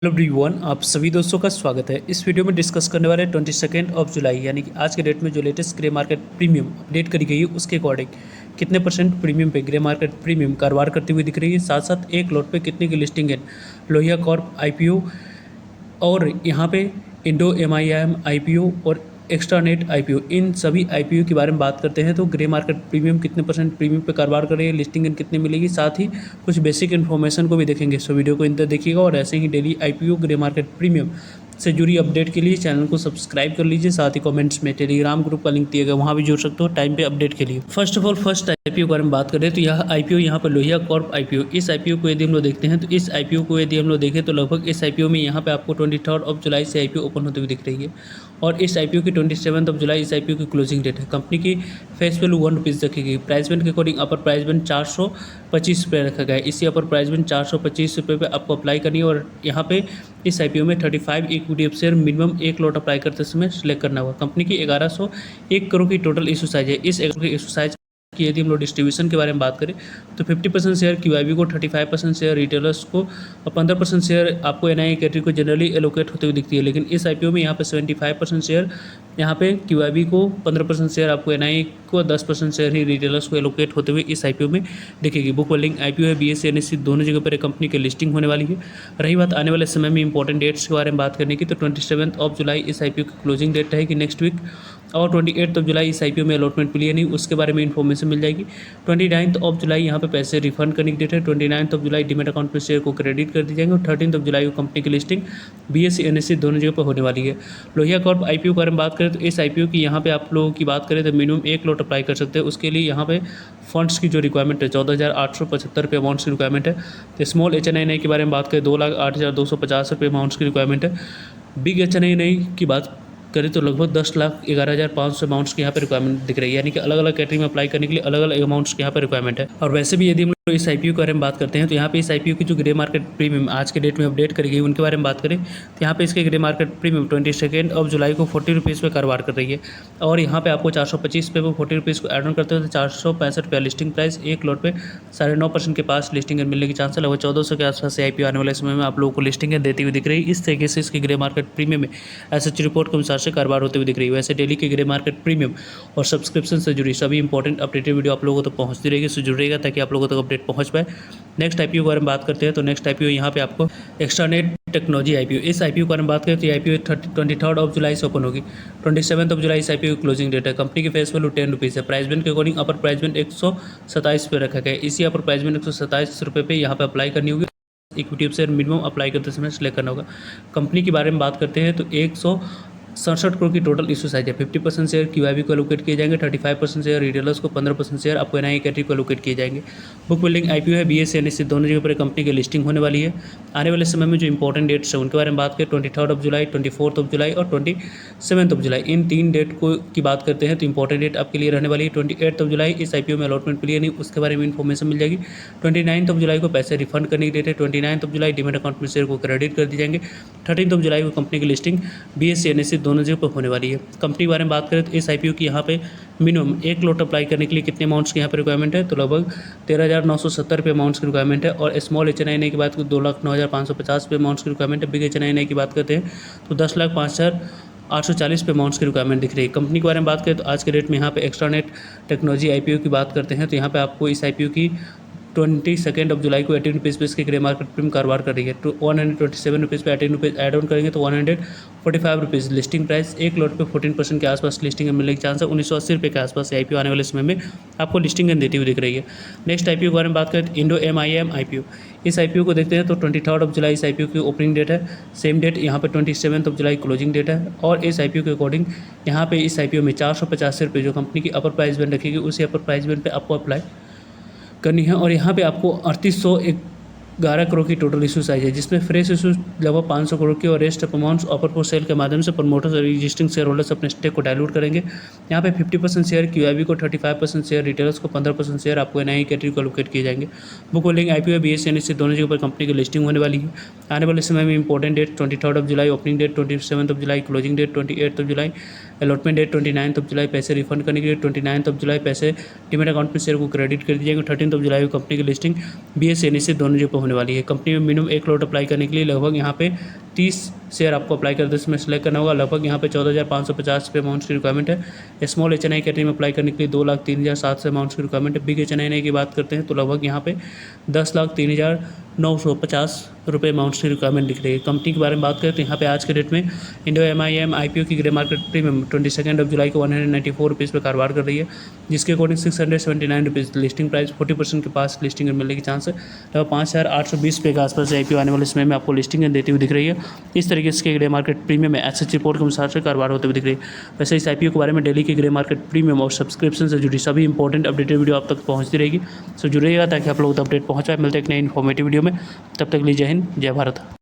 Hello everyone, आप सभी दोस्तों का स्वागत है। इस वीडियो में डिस्कस करने वाले 22 जुलाई यानी कि आज के डेट में जो latest grey market premium update करी गई है उसके अकॉर्डिंग कितने परसेंट प्रीमियम पे ग्रे मार्केट प्रीमियम कारोबार करती हुई दिख रही है, साथ साथ एक लॉट पे कितने की लिस्टिंग है लोहिया कॉर्प आईपीओ और यहाँ पे इंडो एमआईएम आईपीओ और एक्स्ट्रा नेट आईपीओ, इन सभी आईपीओ के बारे में बात करते हैं। तो ग्रे मार्केट प्रीमियम कितने परसेंट प्रीमियम पे कारोबार कर रही है, लिस्टिंग कितनी मिलेगी, साथ ही कुछ बेसिक इन्फॉर्मेशन को भी देखेंगे। सो वीडियो को इंतजार देखिएगा और ऐसे ही daily IPO grey market premium से जुड़ी अपडेट के लिए चैनल को सब्सक्राइब कर लीजिए। साथ ही कमेंट्स में टेलीग्राम ग्रुप का लिंक दिया गया, वहाँ भी जुड़ सकते हो टाइम पे अपडेट के लिए। First of all first IPO के बारे में बात करें तो यह आईपीओ यहाँ पर लोहिया कॉर्प आईपीओ, इस आईपीओ को यदि हम लोग देखते हैं तो इस आईपीओ को यदि हम लोग देखें तो लगभग इस आईपीओ में यहाँ पे आपको 23 जुलाई से आईपीओ ओपन होते हुए दिख रही है और इस आईपीओ की 27 जुलाई इस आईपीओ की क्लोजिंग डेट है। कंपनी की फेस वैल्यू ₹1 रखी गई। प्राइस बैंड के अकॉर्डिंग अपर प्राइस बैंड ₹425 रखा गया है। इसी अपर प्राइस बैंड ₹425 पे आपको अप्लाई करनी है और यहाँ पे इस आईपीओ में 35 इक्विटी शेयर मिनिमम एक लॉट अप्लाई करते समय सिलेक्ट करना होगा। कंपनी की 1101 करोड़ की टोटल इशू साइज है। इस इशू साइज कि यदि हम लोग डिस्ट्रीब्यूशन के बारे में बात करें तो 50% शेयर क्यूआईबी को, 35% शेयर रिटेलर्स को और 15% शेयर आपको एनआई कैटेगरी को जनरली एलोकेट होते हुए दिखती है। लेकिन इस आईपीओ में यहाँ पे 75% शेयर यहाँ पे क्यूआईबी को, 15% शेयर आपको एनआई को, 10% शेयर ही रिटेलर्स को एलोकेट होते हुए इस आईपीओ में दिखेगी। बुक होल्डिंग आईपीओ है, बीएसई एनएसई दोनों जगह पर कंपनी की लिस्टिंग होने वाली है। रही बात आने वाले समय में इंपॉर्टेंट डेट्स के बारे में बात करने की तो 27 जुलाई इस आईपीओ की क्लोजिंग डेट रहेगी नेक्स्ट वीक और 28 जुलाई इस आईपीओ में अलॉटमेंट मिली है नहीं, उसके बारे में इन्फॉर्मेशन मिल जाएगी। 29 जुलाई यहाँ पे पैसे रिफंड करने की डेट है। 29 जुलाई डीमेट अकाउंट में शेयर को क्रेडिट कर दी जाएंगे और 13 जुलाई को कंपनी की लिस्टिंग बीएसई एनएसई दोनों जगह पर होने वाली है। लोहिया कॉर्प आईपीओ के बारे में बात करें तो इस आईपीओ की यहाँ पे आप लोगों की बात करें तो मिनिमम एक लॉट अप्लाई कर सकते हैं। उसके लिए यहाँ पे फंड्स की जो रिक्वायरमेंट है 14,875 अमाउंट्स की रिक्वायरमेंट है। तो स्मॉल एचएनआई के बारे में बात करें 2,08,250 अमाउंट्स की रिक्वायरमेंट है। बिग एचएनआई की बात करें तो लगभग 10,11,500 अमाउंट्स की यहाँ पे रिक्वायरमेंट दिख रही है, यानी कि अलग अलग कैटेगरी में अप्लाई करने के लिए अलग अलग अमाउंट्स की यहाँ पे रिक्वायरमेंट है। और वैसे भी यदि हम लोग इस आईपीओ के बारे में बात करते हैं तो यहाँ पे इस आईपीओ की जो ग्रे मार्केट प्रीमियम आज के डेट में अपडेट करी गई उनके बारे में बात करें तो यहाँ पे इसके ग्रे मार्केट प्रीमियम 22 जुलाई को ₹40 पे कारोबार कर रही है और यहाँ पे आपको 425 पे वो ₹40 को एड ऑन करते हैं तो ₹465 लिस्टिंग प्राइस, एक लॉट पे 9.5% के पास लिस्टिंग मिलने की चांस है। लगभग 1400 के आसपास से आईपीओ आने वाले समय में आप लोगों को लिस्टिंग देती हुई दिख रही है। इस तरीके से इसकी ग्रे मार्केट प्रीमियम में एसएच रिपोर्ट के अनुसार से कारोबार होते हुए दिख रही है। वैसे डेली के ग्रे मार्केट प्रीमियम और सब्सक्रिप्शन से जुड़ी सभी इंपॉर्टेंट अपडेटेड वीडियो आप लोगों तक पहुंचती रहेगी, सो जुड़ रहेगा ताकि आप लोगों तक अपडेट पहुंच पाए। नेक्स्ट आईपीओ के बारे में बात करते हैं तो नेक्स्ट आईपीओ यहाँ पे आपको एक्स्ट्रा नेट टेक्नोलॉजी आईपीओ, इस आईपीओ के बारे में बात करें तो ये आईपीओ 23 जुलाई से ओपन होगी। 27 जुलाई इस आईपीओ की क्लोजिंग डेट है। कंपनी की फेस वैल्यू ₹10 है। प्राइस बैंड के अकॉर्डिंग अपर प्राइस बैंड 127 पे रखा गया है। इसी अपर प्राइस बैंड ₹127 पे यहाँ पे अप्लाई करनी होगी। इक्विटी शेयर मिनिमम अप्लाई करते समय सिलेक्ट करना होगा। कंपनी के बारे में बात करते हैं तो 167 करोड़ की टोटल इशू साइज है। 50% शेयर क्यूआईबी को एलोकेट किए जाएंगे, 35% शेयर रिटेलर्स को, 15% शेयर आपको एनआई कैटेगरी को एलोकेट किए जाएंगे। बुक बिल्डिंग आईपीओ है, बीएसई एनएसई दोनों जगह पर कंपनी की लिस्टिंग होने वाली है। आने वाले समय में जो इंपॉर्टेंट डेट्स है उनके बारे में बात करें 23 जुलाई, 24 जुलाई और 27 जुलाई, इन 3 डेट को की बात करते हैं तो इंपॉर्टेंट डेट आपके लिए रहने वाली है। 28 जुलाई इस आईपीओ में अलॉटमेंट मिली है नहीं, उसके बारे में इन्फॉर्मेशन मिल जाएगी। 29 जुलाई को पैसे रिफंड करने की डेट है। 29 जुलाई डीमेट अकाउंट में शेयर को क्रेडिट कर दी जाएंगे। 13 जुलाई को कंपनी की लिस्टिंग बीएसई एनएसई दोनों जगह पर होने वाली है। कंपनी के बारे में बात करें तो इस आईपीओ की यहाँ पे मिनिमम एक लॉट अप्लाई करने के लिए कितने अमाउंट्स की यहाँ पे रिक्वायरमेंट है तो लगभग 13,970 अमाउंट्स की रिक्वायरमेंट है। और स्मॉल एचएनआई की बात करें 2,09,550 अमाउंट्स की रिक्वायरमेंट है। बिग एचएनआई की बात करते हैं तो 10,05,840 अमाउंट्स की रिक्वायरमेंट दिख रही है। कंपनी के बारे में बात करें तो आज के डेट में यहाँ पे एक्स्ट्रा नेट टेक्नोलॉजी आईपीओ की बात करते हैं तो यहाँ पे आपको इस आईपीओ की 22 जुलाई को ₹18 पे इसके ग्रे मार्केट प्रीमियम कारोबार कर रही है। तो ₹127 पे ₹18 ऐड ऑन करेंगे तो ₹145 लिस्टिंग प्राइस, एक लॉट पे 14% के आसपास लिस्टिंग मिलने की चांस है। ₹1980 के आसपास आईपीओ आने वाले समय में आपको लिस्टिंग देती हुई दिख रही है। नेक्स्ट आईपीओ के बारे में बात करें तो इंडो एमआईएम आईपीओ, इस आईपीओ को देखते हैं तो 23 जुलाई इस आईपीओ की ओपनिंग डेट है। सेम डेट यहाँ पे 27 जुलाई क्लोजिंग डेट है और इस आईपीओ के अकॉर्डिंग यहाँ पे इस आईपीओ में ₹485 जो कंपनी की अपर प्राइस बैंड रखेगी उसी अपर प्राइस बैंड पे आपको अप्लाई करनी है। और यहाँ पे आपको 3811 करोड़ की टोटल इशू साइज है, जिसमें फ्रेश इशू लगभग 500 करोड़ की और rest of amounts offer for sale के माध्यम से प्रमोटर्स और एग्जिस्टिंग शेयर होल्डर्स अपने स्टेक को डायलूट करेंगे। यहाँ पे 50% शेयर क्यूआईबी को, 35% शेयर रिटेलर्स को, 15% शेयर आपको एनआई कैटेगरी को एलोकेट किए जाएंगे। Book holding IPO BSE NSE दोनों जगह पर कंपनी की लिस्टिंग होने वाली है। आने वाले समय में इंपॉर्टेंट डेट 23 जुलाई ओपनिंग डेट, 27 जुलाई क्लोजिंग डेट, 28 जुलाई अलॉटमेंट डेट 29 जुलाई, पैसे रिफंड करने के लिए 29 जुलाई पैसे डीमेट अकाउंट में शेयर को क्रेडिट कर दिए जाएंगे। 13 जुलाई को कंपनी की लिस्टिंग BSE NSE दोनों जगह पर होने वाली है। कंपनी में मिनिमम 1 लॉट अप्लाई करने के लिए लगभग यहाँ पे 30 शेयर आपको अप्लाई करते इसमें सेलेक्ट करना होगा। लगभग यहाँ पे 14,550 रुपये अमाउंट की रिक्वायरमेंट है। स्मॉल HNI कैटेगरी में अप्लाई करने के लिए 2,03,700 अमाउंट की रिक्वायरमेंट है। बिग HNI की बात करते हैं तो लगभग यहाँ पे 10,03,950 रुपये अमाउंट की रिक्वायरमेंट दिख रही है। कंपनी के बारे में बात करें तो यहाँ पे आज के डेट में इंडो MIM IPO की ग्रे मार्केट प्रीमियम 22 जुलाई को 194 रुपीज़ पर कारोबार कर रही है, जिसके अकॉर्डिंग 679 रुपीज़ लिस्टिंग प्राइस 40% के पास लिस्टिंग मिलने की चांस है। लगभग 5,820 रुपये के आसपास IPO आने वाले समय में आपको लिस्टिंग देती हुई दिख रही है। इस तरीके से ग्रे मार्केट प्रीमियम में एसएच रिपोर्ट के अनुसार से कारोबार होते हुए दिख रही है। वैसे इस IPO के बारे में डेली की ग्रे मार्केट प्रीमियम और सब्सक्रिप्शन से जुड़ी सभी इंपॉर्टेंट अपडेटेड वीडियो आप तक पहुँचती रहेगी। सो जुड़िएगा ताकि आप लोगों को अपडेट पहुँच पाए। मिलते हैं एक नई इन्फॉर्मेटिव वीडियो में, तब तक लीजिए जय हिंद, जय भारत।